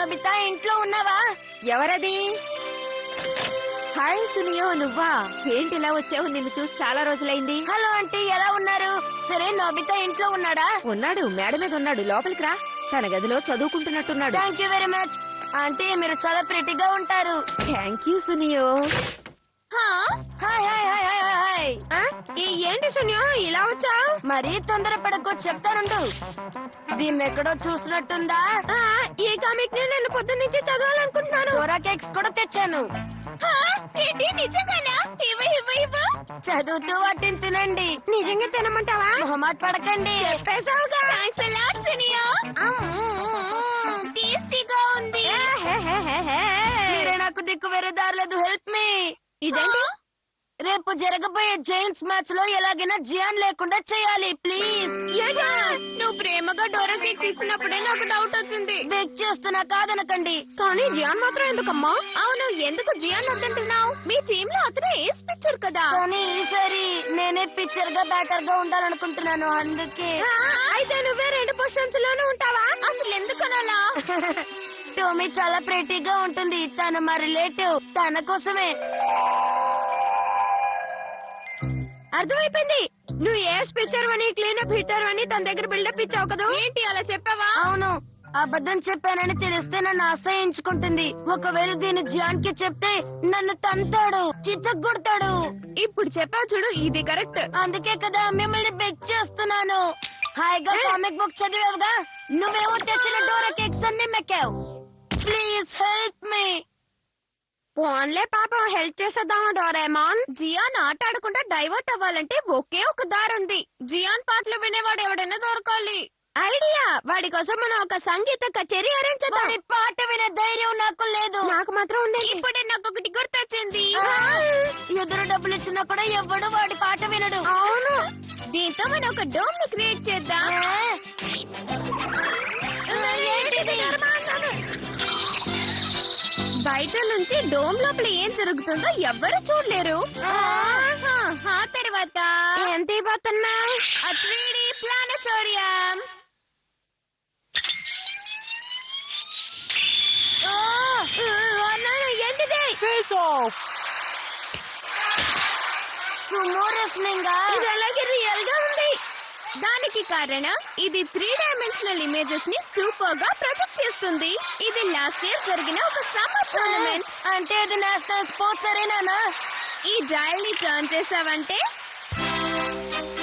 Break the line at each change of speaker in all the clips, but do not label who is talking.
Nobita ఇంట్లో ఉన్నావా?
ఎవరది? హాయ్ సునియో, నువ్వా? ఏంటి ఇలా వచ్చావు? నిన్ను చూసి చాలా రోజులైంది.
హలో ఆంటీ, ఎలా ఉన్నారు? సరే, నోబితా ఇంట్లో ఉన్నాడా?
ఉన్నాడు, మేడ మీద ఉన్నాడు. లోపలికి రా. తన గదిలో చదువుకుంటున్నట్టున్నాడు.
Thank you very much aunty, మీరు చాలా ప్రిటిగా ఉంటారు.
Thank you Suneo.
Hi hi hi hi hi.
ఏంటి సునియో ఇలా వచ్చా?
మరీ తొందరపడకు, చెప్తానుండు. దీన్ని ఎక్కడో చూసినట్టుందా?
ఈ కామిక్ ని నేను పొద్దున్న నుంచి చదవాలనుకుంటున్నాను.
డోరా కేక్స్ కూడా తెచ్చాను.
ఏంటి నిజంగానా?
చదువుతూ వాటిని తినండి.
నిజంగా తినమంటావా?
మొహమాట పడకండి.
చెప్పేశావుగా. టేస్టీగా ఉంది.
మీరే నాకు దిక్కు వేరే దారలేదు. Help me.
ఇదేంటి?
రేపు జరగబోయే జైంట్స్ మ్యాచ్ లో ఎలాగైనా జియాన్ లేకుండా చేయాలి ప్లీజ్.
నువ్వు ప్రేమగా డోరా కేక్ ఇచ్చినప్పుడే నాకు డౌట్ వచ్చింది.
బేక్ చేస్తున్నా, కాదనకండి.
కానీ జియాన్ మాత్రం ఎందుకమ్మా? అవును, ఎందుకు జియాన్ వద్దంటున్నావు? మీ టీమ్ లో అతనే ఏస్ పిక్చర్ కదా.
కానీ ఈసారి నేనే పిక్చర్ గా బ్యాటర్ గా ఉండాలనుకుంటున్నాను, అందుకే.
అయితే నువ్వే 2 పొజిషన్స్ లోనూ ఉంటావా? అసలు ఎందుకనాలా?
టోమీ చాలా ప్రెటీగా ఉంటుంది. తను మా రిలేటివ్, తన కోసమే.
అర్థమైపోయింది. నువ్వు ఏ పిక్చర్ అని క్లీనప్ హిట్టర్ అని తన దగ్గర బిల్డప్ ఇచ్చావు కదా. ఏంటి అలా చెప్పావా?
అవును, అబద్ధం చెప్పానని తెలిస్తే నన్ను అసహించుకుంటుంది. ఒకవేళ దీన్ని జియాన్ కి చెప్తే నన్ను తంతాడు, చిత్తగొడతాడు.
ఇప్పుడు చెప్పావు చూడు, ఇది కరెక్ట్.
అందుకే కదా మిమ్మల్ని బెక్ చేస్తున్నాను. హాయిగా కామిక్ బుక్ చదివావుగా, నువ్వేమో తెచ్చిన డోరా కేక్స్ అన్ని మెక్కావు. Please help me.
ఫోన్లే పాపం, హెల్ప్ చేసేద్దామా డోరేమాన్? జియాన్ ఆట ఆడకుండా డైవర్ట్ అవ్వాలంటే ఒకే ఒక దారుంది. జియాన్ పాటలు వినేవాడు ఎవడైనా దొరకాలి. ఐడియా! వాడి కోసం మనం ఒక సంగీత కచేరీ అరేంజ్ చేద్దాం.
వాడి పాట వినే ధైర్యం నాకు లేదు.
నాకు మాత్రం ఉంది. ఇప్పుడే నాకు ఒకటి గుర్తొచ్చింది.
ఎదురు డబ్బులు ఇచ్చినా కూడా ఎవడు వాడి పాట వినడు.
అవును, దీంతో మనం ఒక డోమ్ ని క్రియేట్ చేద్దాం. బయట నుంచి డోమ్ లోపల ఏం జరుగుతుందో ఎవ్వరు చూడలేరు. ఆ తర్వాత ఎంత ఇవ్వతున్నా? 3D planetarium. ఏంటిది?
Sumo wrestling.
ఇది అలాగే రియల్ గా ఉంది. దానికి కారణం ఇది 3 డైమెన్షనల్ ఇమేజెస్ ని సూపర్ గా ప్రొజెక్ట్ చేస్తుంది. ఇది లాస్ట్ ఇయర్ జరిగిన ఒక సమ్మర్ టోర్నమెంట్.
అంటే ఇది నేషనల్ స్పోర్ట్స్ అరేనా?
ఈ డయల్ ని టర్న్ చేసావంటే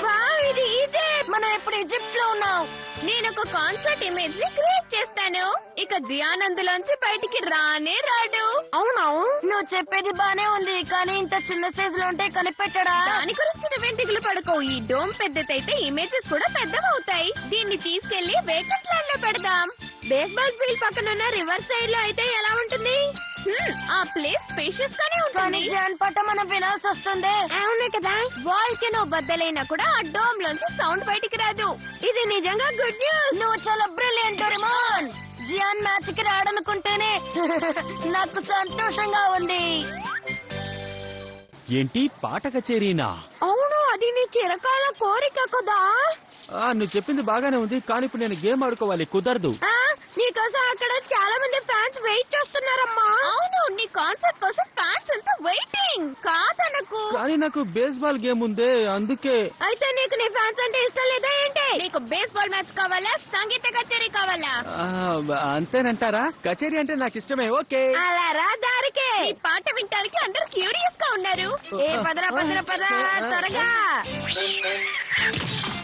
వావ్, ఇది ఈజిప్ట్.
మనం ఇప్పుడు ఈజిప్ట్ లో ఉన్నాం.
నేను ఒక కాన్సర్ట్ ఇమేజ్ ని క్రియేట్ చేస్తాను. ఇక జియాన్ అందులోంచి బయటికి రానే రాడు. అవునవు,
నువ్వు చెప్పేది బానే ఉంది, కానీ ఇంత చిన్న సైజ్ లో ఉంటే కనిపెట్టడా?
దాని గురించి నువ్వేం దిగులు పడుకో. ఈ డోమ్ పెద్దదైతే ఇమేజెస్ కూడా పెద్దవవుతాయి. దీన్ని తీసుకెళ్లి వేకెంట్ ల్యాండ్ లో పెడదాం. బేస్బాల్ ఫీల్డ్ పక్కన ఉన్న రివర్ సైడ్ లో అయితే ఎలా ఉంటుంది? ఆ ప్లేస్ స్పేషియస్ గానే ఉంటుంది.
జియాన్ పాట మనం వినాల్సి వస్తుంది.
అవును కదా. వాల్కెనో బద్దలైనా కూడా ఆ డోమ్ లోంచి సౌండ్ బయటికి రాదు. ఇది నిజంగా గుడ్ న్యూస్.
నువ్వు చాలా బ్రిలియంట్ డోరేమాన్. జియాన్ మ్యాచ్ కి రాడనుకుంటేనే నాకు సంతోషంగా ఉంది.
ఏంటి పాట కచేరీనా?
అవును, అది నీ చిరకాల కోరిక కదా.
నువ్వు చెప్పింది బాగానే ఉంది, కానీ ఇప్పుడు నేను గేమ్ ఆడుకోవాలి, కుదరదు.
నీకోసం అక్కడ చాలా మంది ఫ్యాన్స్ వెయిట్ చేస్తున్నారమ్మా. అవును, నీ కాన్సర్ట్ కోసం ఫ్యాన్స్ అంతా వెయిటింగ్. కాదనకు.
కానీ నాకు బేస్బాల్ గేమ్ ఉందే, అందుకే.
అయితే నీకు నీ ఫ్యాన్స్ అంటే ఇష్టం లేదా ఏంటి? నీకు బేస్బాల్ మ్యాచ్ కావాలా, సంగీత కచేరీ కావాలా?
అంతేనంటారా? కచేరీ అంటే నాకు ఇష్టమే. ఓకే,
అలా రా దారికి. ఈ పాట వినటానికి అందరూ క్యూరియస్ గా ఉన్నారు. పదరా పదరా పదరా త్వరగా.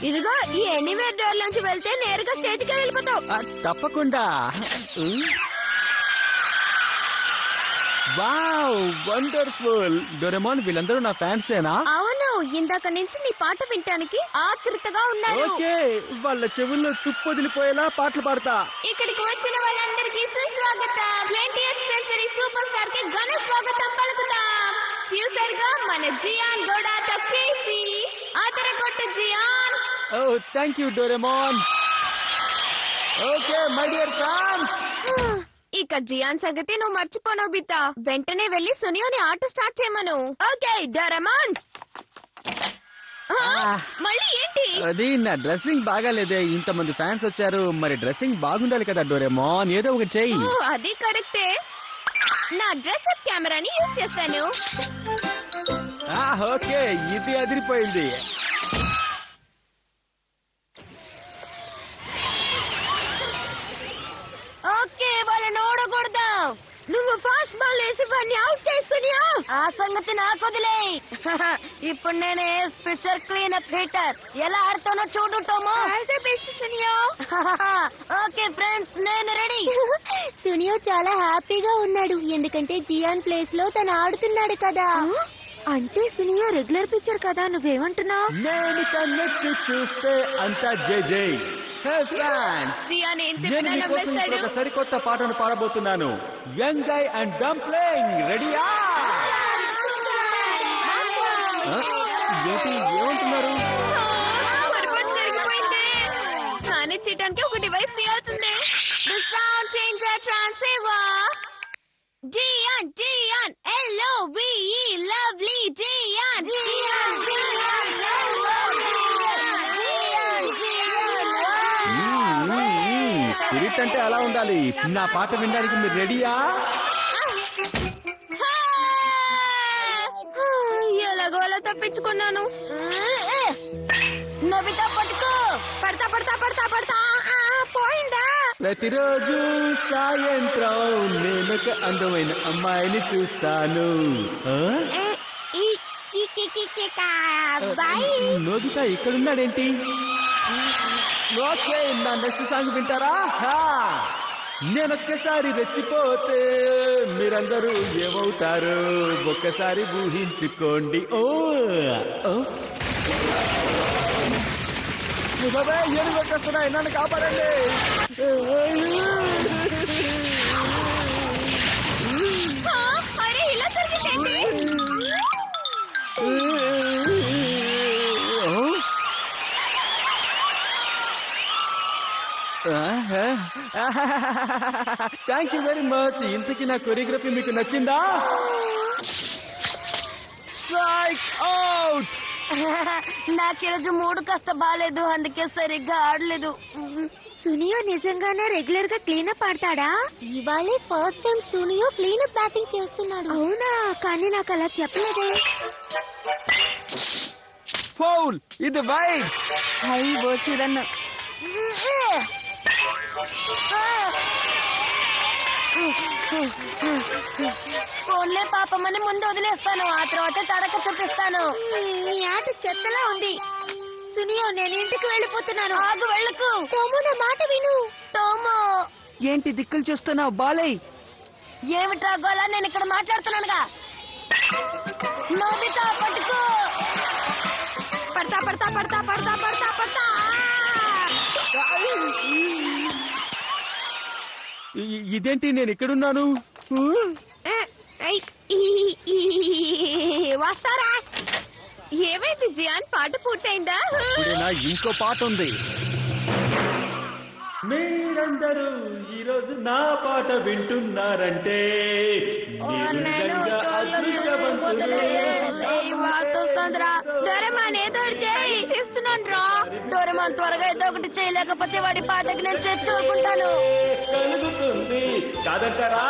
ఇదిగో ఈ ఎనీవేర్ డోర్ నుంచి వెళ్తే నేరుగా స్టేజ్ కి వెళ్ళిపోతావు.
తప్పకుండా. Wow, wonderful. డోరేమాన్, వీళ్ళందరూ నా ఫ్యాన్సేనా?
అవును, ఇందాక నుంచి నీ పాట వినటానికి ఆతృతగా ఉన్నారు.
ఓకే, వాళ్ళ చెవుల్లో తుప్పొదిలిపోయేలా పాటలు పాడతా.
ఇక్కడికి వచ్చిన వాళ్ళందరికీ సుస్వాగతం. 20th సెంచరీ సూపర్ స్టార్ కి ఘన స్వాగతం పలుకుతాం. ఫ్యూచర్ గా మన జియాన్ డోడా టకేషి. ఆదరగొట్టు జియాన్.
ఓ thank you Doraemon. Okay my dear fans.
ఇక జియాన్ సంగతి నువ్వు మర్చిపోను బితా. వెంటనే వెళ్లి సునియోని ఆట స్టార్ట్ చేయమను. Okay Doraemon. మళ్ళీ ఏంటి?
అది నా డ్రెస్సింగ్ బాగాలేదే, ఇంతమంది ఫ్యాన్స్ వచ్చారు, మరి డ్రెస్సింగ్ బాగుండాలి కదా డోరేమోన్, ఏదో ఒకటి చెయ్యి.
అది కరెక్టే. నా డ్రెస్ అప్ కెమెరాని యూజ్ చేస్తాను.
ఓకే, ఇది అదిరిపోయింది.
ఓకే, వాళ్ళని ఓడకూడదాం.
నువ్వు ఫాస్ట్ బాల్ వేసి వాడిని అవుట్ చేస్తున్నా.
ఆ సంగతి నాకు వదిలే. ఇప్పుడు నేనే పిక్చర్ క్లీన్ అప్ హీటర్ ఎలా ఆడుతానో చూడు టోమో.
Best Suneo.
ఓకే ఫ్రెండ్స్, నేను రెడీ.
సునియో చాలా హ్యాపీగా ఉన్నాడు, ఎందుకంటే జియాన్ ప్లేస్ లో తను ఆడుతున్నాడు కదా. అంటే సునియో రెగ్యులర్ పిక్చర్ కదా, నువ్వేమంటున్నావు?
నేను కన్నెక్ట్ చూస్తే అంతా జై జై.
జియాన్ ఏం
నేను
చెప్పినా
మీకోసం ఇప్పుడు
నమ్మేస్తాడు.
ఒక సరికొత్త పాటను పాడబోతున్నాను. యంగ్ గై అండ్ డంప్లింగ్, రెడీయా? ఏంటి ఏమంటున్నారు?
పొరపాటు జరిగిపోయింది. మేనేజ్ చేయడానికి ఒక డివైస్ తీయాల్సిందే. The sound changer transceiver. Gian Gian LOVE lovely Gian.
Spirit అంటే అలా ఉండాలి. నా పాట వినడానికి మీరు రెడీయా?
ఎలాగో అలా తప్పించుకున్నాను.
నోబితా పట్టుకో.
పడతా పడతా పడతా పడతా. పోయిందా?
ప్రతిరోజు సాయంత్రం నేనొక అందమైన అమ్మాయిని చూస్తాను. నోబితా ఇక్కడున్నాడేంటి? ఓకే, నా నెక్స్ట్ సాంగ్ వింటారా? నేనొక్కసారి రెచ్చిపోతే మీరందరూ ఏమవుతారు ఒక్కసారి ఊహించుకోండి. ఏమి వచ్చేస్తున్నాయి, నన్ను కాపాడండి.
అరే ఇలా జరిగిందేంటి?
Thank you very much. ఇంతకీ నా కొరియోగ్రఫీ మీకు నచ్చిందా? Strike out.
నాకు ఈరోజు మూడు కాస్త బాగాలేదు, అందుకే సరిగ్గా ఆడలేదు.
సునియో నిజంగానే రెగ్యులర్ గా క్లీనప్ ఆడతాడా? ఇవాళే first time Suneo cleanup batting చేస్తున్నాడు. అవునా? కానీ నాకు అలా చెప్పలేదే.
ఫౌల్, ఇది వైడ్.
హై బోసిరన్న. ఫోన్లే పాపమని ముందు వదిలేస్తాను, ఆ తర్వాత తడక చూపిస్తాను.
నీ ఆట చెత్తలా ఉంది. సునియో, నేను ఇంటికి వెళ్ళిపోతున్నాను.
ఆగు, వెళ్ళకు.
టోమో, నా మాట విను.
టోమో,
ఏంటి దిక్కులు చూస్తున్నావు? బాలై,
ఏమిట్రా గోలా? నేను ఇక్కడ మాట్లాడుతున్నానుగా. నోబితా పట్టుకో.
పడతా పడతా పడతా పడతా పడతా పడతా.
ఇదేంటి నేను ఇక్కడున్నాను?
వస్తారా? ఏమైంది జియాన్, పాట పూర్తయిందా?
నా ఇంకో పాట ఉంది. మీరందరూ ఈరోజు నా పాట వింటున్నారంటే
డోరేమాన్ త్వరగా ఏదో ఒకటి చేయలేకపోతే వాడి పాటకి నేను చేర్చుకుంటాను.
కలుగుతుంది కాదంటారా?